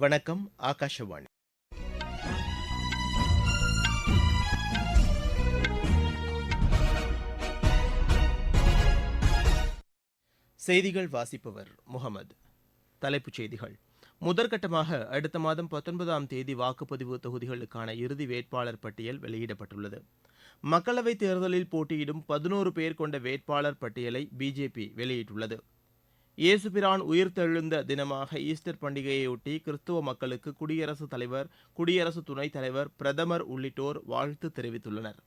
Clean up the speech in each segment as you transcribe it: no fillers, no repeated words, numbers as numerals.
வணக்கம். ஆகாஷவாணி. செய்திகள் வாசிப்பவர் முகமது. தலைப்புச் செய்திகள். முதற்கட்டமாக அடுத்த மாதம் 19ஆம் தேதி வாக்குப்பதிவு தொகுதிகளுக்கான இறுதி வேட்பாளர் பட்டியல் வெளியிடப்பட்டுள்ளது. மக்களவைத் தேர்தலில் போட்டியிடும் 11 பேர் கொண்ட வேட்பாளர் பட்டியலை பிஜேபி வெளியிட்டுள்ளது. இயேசுபிரான் உயிர்த்தெழுந்த தினமாக ஈஸ்டர் பண்டிகையையொட்டி கிறிஸ்துவ மக்களுக்கு குடியரசுத் தலைவர், குடியரசு துணைத் தலைவர், பிரதமர் உள்ளிட்டோர் வாழ்த்து தெரிவித்துள்ளனர்.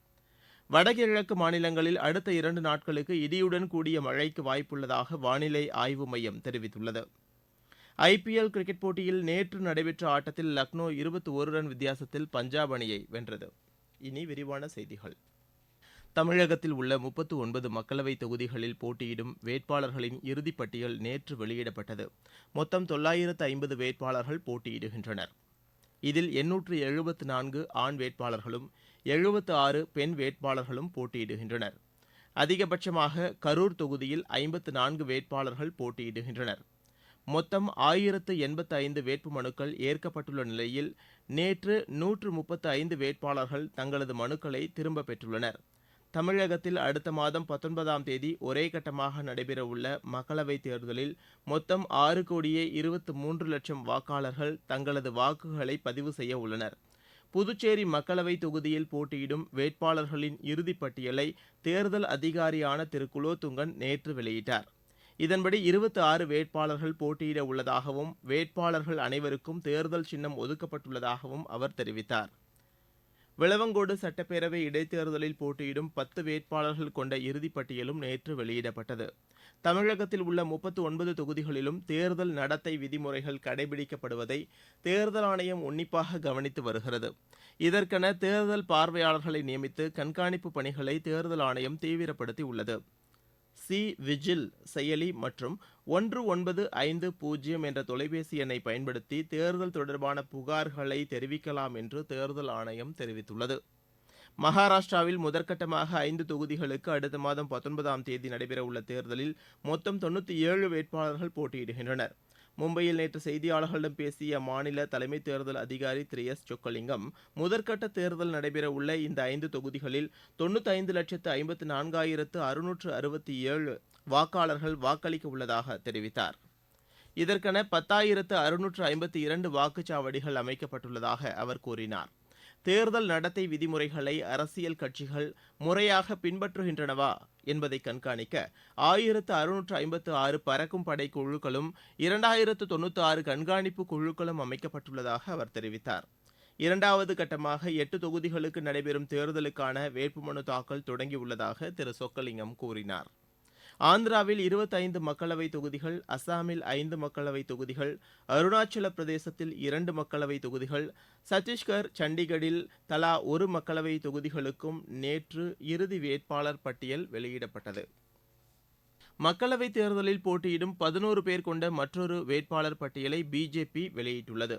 வடகிழக்கு மாநிலங்களில் அடுத்த 2 நாட்களுக்கு இடியுடன் கூடிய மழைக்கு வாய்ப்புள்ளதாக வானிலை ஆய்வு மையம் தெரிவித்துள்ளது. ஐபிஎல் கிரிக்கெட் போட்டியில் நேற்று நடைபெற்ற ஆட்டத்தில் லக்னோ 21 ரன் வித்தியாசத்தில் பஞ்சாப் அணியை வென்றது. இனி விரிவான செய்திகள். தமிழகத்தில் உள்ள 39 மக்களவைத் தொகுதிகளில் போட்டியிடும் வேட்பாளர்களின் இறுதிப் பட்டியல் நேற்று வெளியிடப்பட்டது. மொத்தம் 950 வேட்பாளர்கள் போட்டியிடுகின்றனர். இதில் 874 ஆண் வேட்பாளர்களும் 76 பெண் வேட்பாளர்களும் போட்டியிடுகின்றனர். அதிகபட்சமாக கரூர் தொகுதியில் 54 வேட்பாளர்கள் போட்டியிடுகின்றனர். மொத்தம் 1085 வேட்புமனுக்கள் ஏற்கப்பட்டுள்ள நிலையில் நேற்று 135 வேட்பாளர்கள் தங்களது மனுக்களை திரும்பப் பெற்றுள்ளனர். தமிழகத்தில் அடுத்த மாதம் 19ஆம் தேதி ஒரே கட்டமாக நடைபெறவுள்ள மக்களவைத் தேர்தலில் மொத்தம் 6,23,00,000 வாக்காளர்கள் தங்களது வாக்குகளை பதிவு செய்ய உள்ளனர். புதுச்சேரி மக்களவைத் தொகுதியில் போட்டியிடும் வேட்பாளர்களின் இறுதிப் பட்டியலை தேர்தல் அதிகாரியான திரு குலோத்துங்கன் நேற்று வெளியிட்டார். இதன்படி 26 வேட்பாளர்கள் போட்டியிட உள்ளதாகவும் வேட்பாளர்கள் அனைவருக்கும் தேர்தல் சின்னம் ஒதுக்கப்பட்டுள்ளதாகவும் அவர் தெரிவித்தார். விளவங்கோடு சட்டப்பேரவை இடைத்தேர்தலில் போட்டியிடும் 10 வேட்பாளர்கள் கொண்ட இறுதிப் பட்டியலும் நேற்று வெளியிடப்பட்டது. தமிழகத்தில் உள்ள 39 தொகுதிகளிலும் தேர்தல் நடத்தை விதிமுறைகள் கடைபிடிக்கப்படுவதை தேர்தல் ஆணையம் உன்னிப்பாக கவனித்து வருகிறது. இதற்கென தேர்தல் பார்வையாளர்களை நியமித்து கண்காணிப்பு பணிகளை தேர்தல் ஆணையம் தீவிரப்படுத்தியுள்ளது. விஜில் செயலி மற்றும் 1950 என்ற தொலைபேசி எண்ணை பயன்படுத்தி தேர்தல் தொடர்பான புகார்களை தெரிவிக்கலாம் என்று தேர்தல் ஆணையம் தெரிவித்துள்ளது. மகாராஷ்டிராவில் முதற்கட்டமாக 5 தொகுதிகளுக்கு அடுத்த மாதம் 19ஆம் தேதி நடைபெறவுள்ள தேர்தலில் மொத்தம் 97 வேட்பாளர்கள் போட்டியிடுகின்றனர். மும்பையில் நேற்று செய்தியாளர்களிடம் பேசிய அம்மாநில தலைமை தேர்தல் அதிகாரி திரு எஸ். சொக்கலிங்கம், முதற்கட்ட தேர்தல் நடைபெறவுள்ள இந்த 5 தொகுதிகளில் 95,54,667 வாக்காளர்கள் வாக்களிக்க உள்ளதாக தெரிவித்தார். இதற்கென 10,652 வாக்குச்சாவடிகள் அமைக்கப்பட்டுள்ளதாக அவர் கூறினார். தேர்தல் நடத்தை விதிமுறைகளை அரசியல் கட்சிகள் முறையாக பின்பற்றுகின்றனவா என்பதை கண்காணிக்க 1656 பறக்கும் படை குழுக்களும் 2096 கண்காணிப்பு குழுக்களும் அமைக்கப்பட்டுள்ளதாக அவர் தெரிவித்தார். 2வது கட்டமாக 8 தொகுதிகளுக்கு நடைபெறும் தேர்தலுக்கான வேட்புமனு தாக்கல் தொடங்கியுள்ளதாக திரு சொக்கலிங்கம் கூறினார். ஆந்திராவில் 25 மக்களவைத் தொகுதிகள், அசாமில் 5 மக்களவைத் தொகுதிகள், அருணாச்சல பிரதேசத்தில் 2 மக்களவைத் தொகுதிகள், சத்தீஸ்கர், சண்டிகரில் தலா 1 மக்களவைத் தொகுதிகளுக்கும் நேற்று இறுதி வேட்பாளர் பட்டியல் வெளியிடப்பட்டது. மக்களவைத் தேர்தலில் போட்டியிடும் 11 பேர் கொண்ட மற்றொரு வேட்பாளர் பட்டியலை பிஜேபி வெளியிட்டுள்ளது.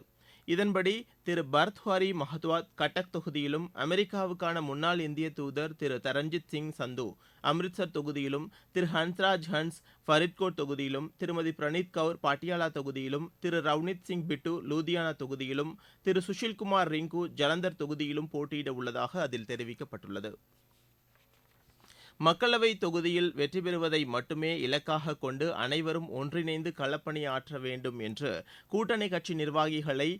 இதன்படி திரு பர்த்ஹாரி மஹத்வாத் கட்டக் தொகுதியிலும், அமெரிக்காவுக்கான முன்னாள் இந்திய தூதர் திரு தரன்ஜித் சிங் சந்து அம்ரித்சர் தொகுதியிலும், திரு ஹன்ஸ்ராஜ் ஹன்ஸ் ஃபரிட்கோட் தொகுதியிலும், திருமதி பிரணீத் கவுர் பாட்டியாலா தொகுதியிலும், திரு ரவ்னித் சிங் பிட்டு லூதியானா தொகுதியிலும், திரு சுஷில்குமார் ரிங்கு ஜலந்தர் தொகுதியிலும் போட்டியிட உள்ளதாக அதில் தெரிவிக்கப்பட்டுள்ளது. மக்களவைத் தொகுதியில் வெற்றி பெறுவதை மட்டுமே இலக்காக கொண்டு அனைவரும் ஒன்றிணைந்து களப்பணியாற்ற வேண்டும் என்று கூட்டணி கட்சி நிர்வாகிகளை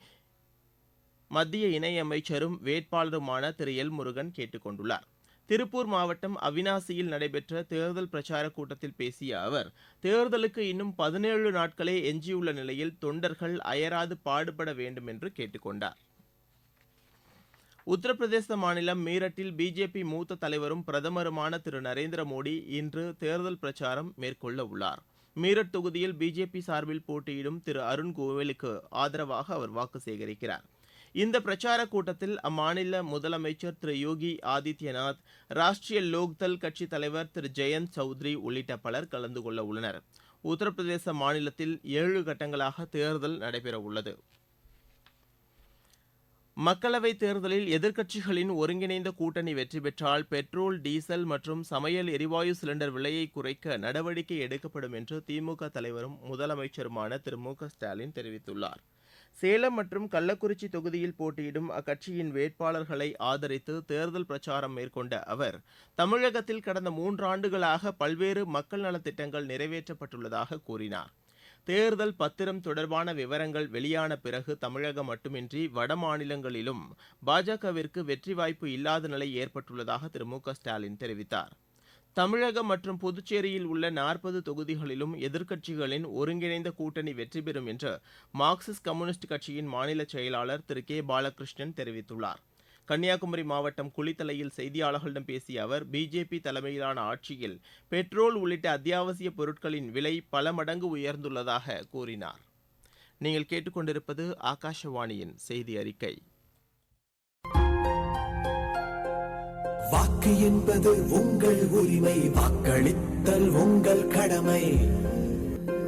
மத்திய இணையமைச்சரும் வேட்பாளருமான திரு எல். முருகன் கேட்டுக் கொண்டுள்ளார். திருப்பூர் மாவட்டம் அவினாசியில் நடைபெற்ற தேர்தல் பிரச்சாரக் கூட்டத்தில் பேசிய அவர், தேர்தலுக்கு இன்னும் 17 நாட்களே எஞ்சியுள்ள நிலையில் தொண்டர்கள் அயராது பாடுபட வேண்டும் என்று கேட்டுக் கொண்டார். உத்தரப்பிரதேச மாநிலம் மீரட்டில் பிஜேபி மூத்த தலைவரும் பிரதமருமான திரு நரேந்திர மோடி இன்று தேர்தல் பிரச்சாரம் மேற்கொள்ள உள்ளார். மீரட் தொகுதியில் பிஜேபி சார்பில் போட்டியிடும் திரு அருண் கோவிலுக்கு ஆதரவாக அவர் வாக்கு சேகரிக்கிறார். இந்த பிரச்சாரக் கூட்டத்தில் அம்மாநில முதலமைச்சர் திரு யோகி ஆதித்யநாத், ராஷ்டிரிய லோக்தள் கட்சி தலைவர் திரு ஜெயந்த் சௌத்ரி உள்ளிட்ட பலர் கலந்து கொள்ள உள்ளனர். உத்தரப்பிரதேச மாநிலத்தில் 7 கட்டங்களாக தேர்தல் நடைபெறவுள்ளது. மக்களவைத் தேர்தலில் எதிர்க்கட்சிகளின் ஒருங்கிணைந்த கூட்டணி வெற்றி பெற்றால் பெட்ரோல், டீசல் மற்றும் சமையல் எரிவாயு சிலிண்டர் விலையை குறைக்க நடவடிக்கை எடுக்கப்படும் என்று திமுக தலைவரும் முதலமைச்சருமான திரு மு க ஸ்டாலின் தெரிவித்துள்ளார். சேலம் மற்றும் கள்ளக்குறிச்சி தொகுதியில் போட்டியிடும் அக்கட்சியின் வேட்பாளர்களை ஆதரித்து தேர்தல் பிரச்சாரம் மேற்கொண்ட அவர் தமிழகத்தில் கடந்த 3 ஆண்டுகளாக பல்வேறு மக்கள் நலத்திட்டங்கள் நிறைவேற்றப்பட்டுள்ளதாக கூறினார். தேர்தல் பத்திரம் தொடர்பான விவரங்கள் வெளியான பிறகு தமிழகம் மட்டுமின்றி வட மாநிலங்களிலும் பாஜகவிற்கு வெற்றி வாய்ப்பு இல்லாத நிலை ஏற்பட்டுள்ளதாக திரு மு க ஸ்டாலின் தெரிவித்தார். தமிழகம் மற்றும் புதுச்சேரியில் உள்ள 40 தொகுதிகளிலும் எதிர்க்கட்சிகளின் ஒருங்கிணைந்த கூட்டணி வெற்றி பெறும் என்று மார்க்சிஸ்ட் கம்யூனிஸ்ட் கட்சியின் மாநில செயலாளர் திரு கே பாலகிருஷ்ணன் தெரிவித்துள்ளார். கன்னியாகுமரி மாவட்டம் குளித்தலையில் செய்தியாளர்களிடம் பேசிய அவர் பிஜேபி தலைமையிலான ஆட்சியில் பெட்ரோல் உள்ளிட்ட அத்தியாவசிய பொருட்களின் விலை பல மடங்கு உயர்ந்துள்ளதாக கூறினார். நீங்கள் கேட்டுக்கொண்டிருப்பது ஆகாஷவாணியின் செய்தி அறிக்கை. வாக்கு என்பது உங்கள் உரிமை. வாக்களித்தல் உங்கள் கடமை.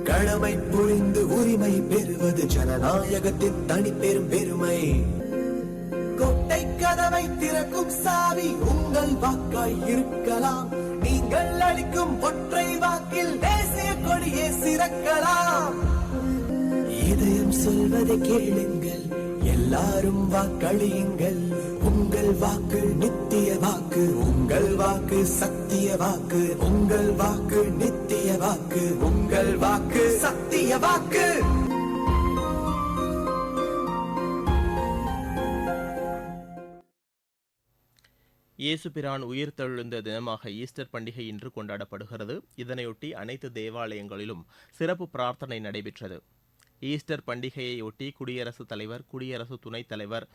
கடமை புரிந்து உரிமை பெறுவது ஜனநாயகத்தின் தனிப்பெரும் பெருமை. கோட்டை கதவை திறக்கும் சாவி உங்கள் வாக்காய் இருக்கலாம். நீங்கள் அளிக்கும் ஒற்றை வாக்கில் தேசிய கொடியே சிறக்கலாம். இதயம் சொல்வதை கேளுங்கள், எல்லாரும் வாக்களியுங்கள். உங்கள் வாக்கு நித்திய வாக்கு, உங்கள் வாக்கு சத்திய வாக்கு. உங்கள் வாக்கு நித்திய வாக்கு, உங்கள் வாக்கு சத்திய வாக்கு. இயேசு பிரான் உயிர்த்தெழுந்த தினமாக ஈஸ்டர் பண்டிகை இன்று கொண்டாடப்படுகிறது. இதனையொட்டி அனைத்து தேவாலயங்களிலும் சிறப்பு பிரார்த்தனை நடைபெற்றது. ஈஸ்டர் பண்டிகையையொட்டி குடியரசுத் தலைவர், குடியரசு துணைத் தலைவர்,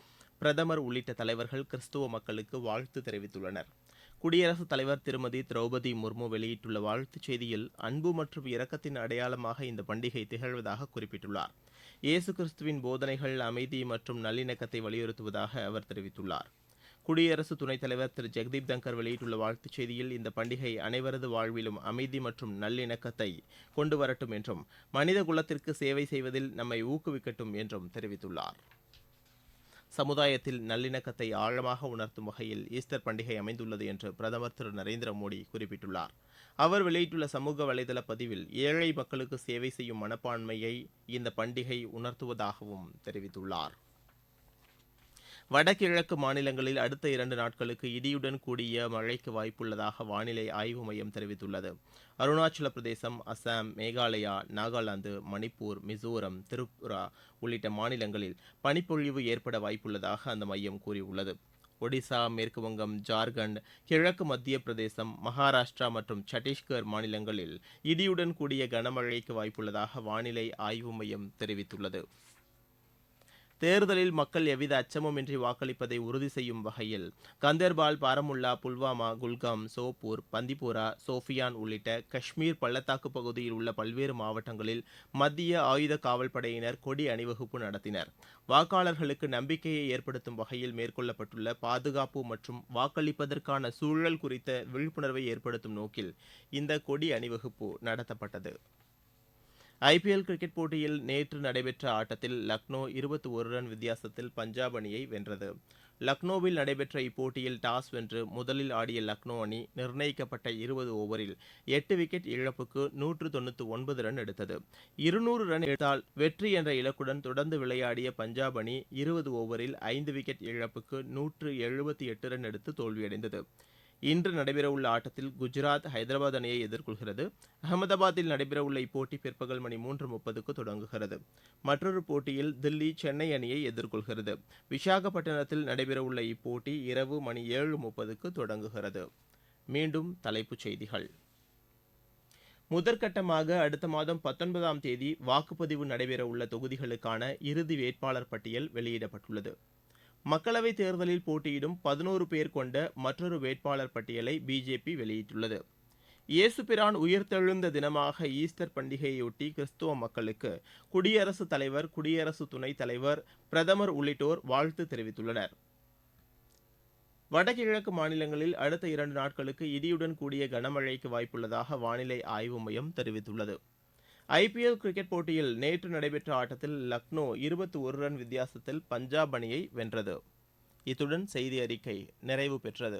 பிரதமர் உள்ளிட்ட தலைவர்கள் கிறிஸ்துவ மக்களுக்கு வாழ்த்து தெரிவித்துள்ளனர். குடியரசுத் தலைவர் திருமதி திரௌபதி முர்மு வெளியிட்டுள்ள வாழ்த்துச் செய்தியில் அன்பு மற்றும் இரக்கத்தின் அடையாளமாக இந்த பண்டிகை திகழ்வதாக குறிப்பிட்டுள்ளார். இயேசு கிறிஸ்துவின் போதனைகள் அமைதி மற்றும் நல்லிணக்கத்தை வலியுறுத்துவதாக அவர் தெரிவித்துள்ளார். குடியரசு துணைத் தலைவர் திரு ஜெகதீப் தங்கர் வெளியிட்டுள்ள வாழ்த்துச் செய்தியில் இந்த பண்டிகை அனைவரது வாழ்விலும் அமைதி மற்றும் நல்லிணக்கத்தை கொண்டு வரட்டும் என்றும் மனித குலத்திற்கு சேவை செய்வதில் நம்மை ஊக்குவிக்கட்டும் என்றும் தெரிவித்துள்ளார். சமுதாயத்தில் நல்லிணக்கத்தை ஆழமாக உணர்த்தும் வகையில் ஈஸ்டர் பண்டிகை அமைந்துள்ளது என்று பிரதமர் திரு நரேந்திர மோடி குறிப்பிட்டுள்ளார். அவர் வெளியிட்டுள்ள சமூக வலைதள பதிவில் ஏழை மக்களுக்கு சேவை செய்யும் மனப்பான்மையை இந்த பண்டிகை உணர்த்துவதாகவும் தெரிவித்துள்ளார். வடகிழக்கு மாநிலங்களில் அடுத்த 2 நாட்களுக்கு இடியுடன் கூடிய மழைக்கு வாய்ப்புள்ளதாக வானிலை ஆய்வு மையம் தெரிவித்துள்ளது. அருணாச்சல பிரதேசம், அசாம், மேகாலயா, நாகாலாந்து, மணிப்பூர், மிசோரம், திரிபுரா உள்ளிட்ட மாநிலங்களில் பனிப்பொழிவு ஏற்பட வாய்ப்புள்ளதாக அந்த மையம் கூறியுள்ளது. ஒடிசா, மேற்குவங்கம், ஜார்க்கண்ட், கிழக்கு மத்திய பிரதேசம், மகாராஷ்டிரா மற்றும் சத்தீஸ்கர் மாநிலங்களில் இடியுடன் கூடிய கனமழைக்கு வாய்ப்புள்ளதாக வானிலை ஆய்வு மையம் தெரிவித்துள்ளது. தேர்தலில் மக்கள் எவ்வித அச்சமுமின்றி வாக்களிப்பதை உறுதி செய்யும் வகையில் கந்தர்பால், பாரமுல்லா, புல்வாமா, குல்காம், சோப்பூர், பந்திபோரா, சோஃபியான் உள்ளிட்ட காஷ்மீர் பள்ளத்தாக்கு பகுதியில் உள்ள பல்வேறு மாவட்டங்களில் மத்திய ஆயுத காவல் படையினர் கொடி அணிவகுப்பு நடத்தினர். வாக்காளர்களுக்கு நம்பிக்கையை ஏற்படுத்தும் வகையில் மேற்கொள்ளப்பட்டுள்ள பாதுகாப்பு மற்றும் வாக்களிப்பதற்கான சூழல் குறித்த விழிப்புணர்வை ஏற்படுத்தும் நோக்கில் இந்த கொடி அணிவகுப்பு நடத்தப்பட்டது. ஐபிஎல் கிரிக்கெட் போட்டியில் நேற்று நடைபெற்ற ஆட்டத்தில் லக்னோ 21 ரன் வித்தியாசத்தில் பஞ்சாப் அணியை வென்றது. லக்னோவில் நடைபெற்ற இப்போட்டியில் டாஸ் வென்று முதலில் ஆடிய லக்னோ அணி நிர்ணயிக்கப்பட்ட 20 ஓவரில் 8 விக்கெட் இழப்புக்கு 199 ரன் எடுத்தது. 200 ரன் எடுத்தால் வெற்றி என்ற இலக்குடன் தொடர்ந்து விளையாடிய பஞ்சாப் அணி 20 ஓவரில் 5 விக்கெட் இழப்புக்கு 178 ரன் எடுத்து தோல்வியடைந்தது. இன்று நடைபெறவுள்ள ஆட்டத்தில் குஜராத் ஹைதராபாத் அணியை எதிர்கொள்கிறது. அகமதாபாத்தில் நடைபெறவுள்ள இப்போட்டி பிற்பகல் மணி 3:30க்கு தொடங்குகிறது. மற்றொரு போட்டியில் தில்லி சென்னை அணியை எதிர்கொள்கிறது. விசாகப்பட்டினத்தில் நடைபெறவுள்ள இப்போட்டி இரவு மணி 7:30க்கு தொடங்குகிறது. மீண்டும் தலைப்புச் செய்திகள். முதற்கட்டமாக அடுத்த மாதம் 19ஆம் தேதி வாக்குப்பதிவு நடைபெறவுள்ள தொகுதிகளுக்கான இறுதி வேட்பாளர் பட்டியல் வெளியிடப்பட்டுள்ளது. மக்களவைத் தேர்தலில் போட்டியிடும் 11 பேர் கொண்ட மற்றொரு வேட்பாளர் பட்டியலை பிஜேபி வெளியிட்டுள்ளது. இயேசு பிரான் உயிர்த்தெழுந்த தினமாக ஈஸ்டர் பண்டிகையொட்டி கிறிஸ்துவ மக்களுக்கு குடியரசுத் தலைவர், குடியரசு துணைத் தலைவர், பிரதமர் உள்ளிட்டோர் வாழ்த்து தெரிவித்துள்ளனர். வடகிழக்கு மாநிலங்களில் அடுத்த 2 நாட்களுக்கு இடியுடன் கூடிய கனமழைக்கு வாய்ப்புள்ளதாக வானிலை ஆய்வு மையம் தெரிவித்துள்ளது. ஐபிஎல் கிரிக்கெட் போட்டியில் நேற்று நடைபெற்ற ஆட்டத்தில் லக்னோ 21 ரன் வித்தியாசத்தில் பஞ்சாப் அணியை வென்றது. இத்துடன் செய்தி அறிக்கை நிறைவு பெற்றது.